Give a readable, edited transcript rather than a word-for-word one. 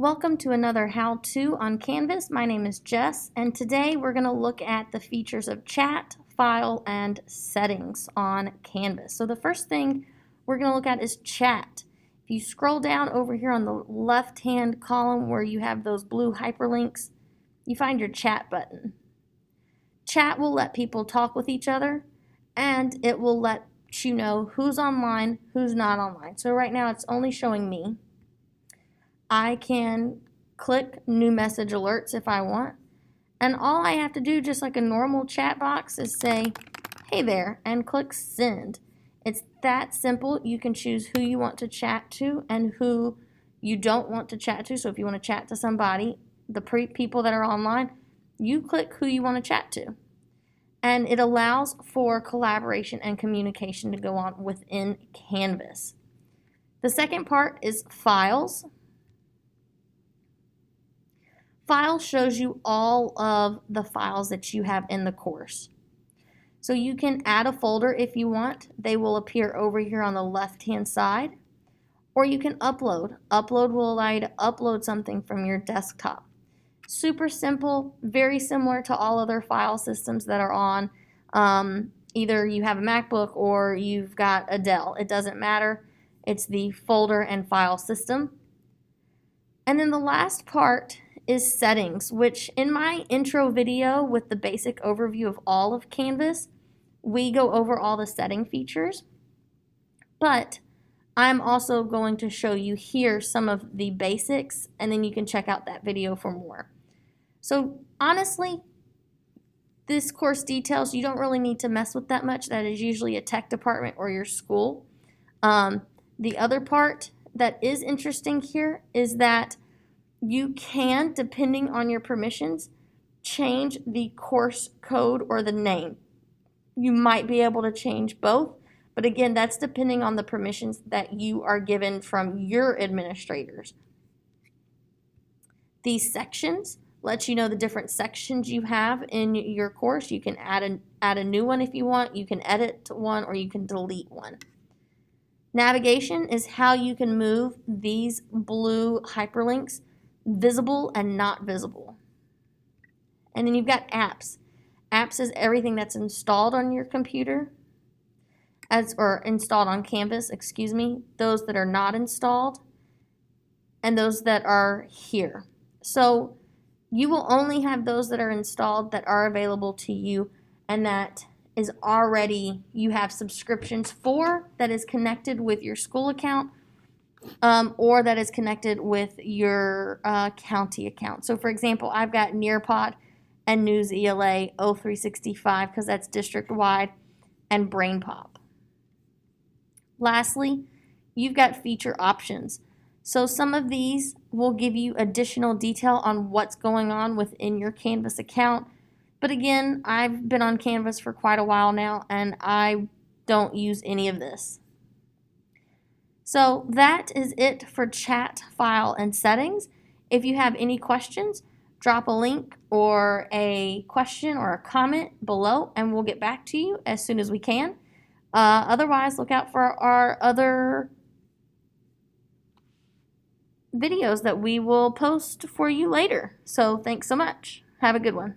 Welcome to another how-to on Canvas. My name is Jess, and today we're going to look at the features of chat, file, and settings on Canvas. So the first thing we're going to look at is chat. If you scroll down over here on the left-hand column where you have those blue hyperlinks, you find your chat button. Chat will let people talk with each other, and it will let you know who's online, who's not online. So right now it's only showing me. I can click new message alerts if I want, and all I have to do, just like a normal chat box, is say hey there and click send. It's that simple. You can choose who you want to chat to and who you don't want to chat to. So if you want to chat to somebody, the people that are online, you click who you want to chat to, and it allows for collaboration and communication to go on within Canvas. The second part is files. File shows you all of the files that you have in the course. So you can add a folder if you want. They will appear over here on the left-hand side. Or you can upload. Upload will allow you to upload something from your desktop. Super simple, very similar to all other file systems that are on. Either you have a MacBook or you've got a Dell. It doesn't matter. It's the folder and file system. And then the last part is settings, which in my intro video with the basic overview of all of Canvas, we go over all the setting features. But I'm also going to show you here some of the basics, and then you can check out that video for more. So honestly, this course details, you don't really need to mess with that much. That is usually a tech department or your school. The other part that is interesting here is that you can, depending on your permissions, change the course code or the name. You might be able to change both, but again, that's depending on the permissions that you are given from your administrators. These sections let you know the different sections you have in your course. You can add a new one if you want. You can edit one or you can delete one. Navigation is how you can move these blue hyperlinks visible and not visible. And then you've got apps. Apps is everything that's installed on your computer, or installed on Canvas, excuse me, those that are not installed, and those that are here. So you will only have those that are installed that are available to you and that is already, you have subscriptions for, that is connected with your school account, or that is connected with your county account. So for example, I've got Nearpod and News ELA 0365 because that's district-wide, and BrainPop. Lastly, you've got feature options. So some of these will give you additional detail on what's going on within your Canvas account. But again, I've been on Canvas for quite a while now, and I don't use any of this. So that is it for chat, file, and settings. If you have any questions, drop a link or a question or a comment below, and we'll get back to you as soon as we can. Otherwise, look out for our other videos that we will post for you later. So thanks so much. Have a good one.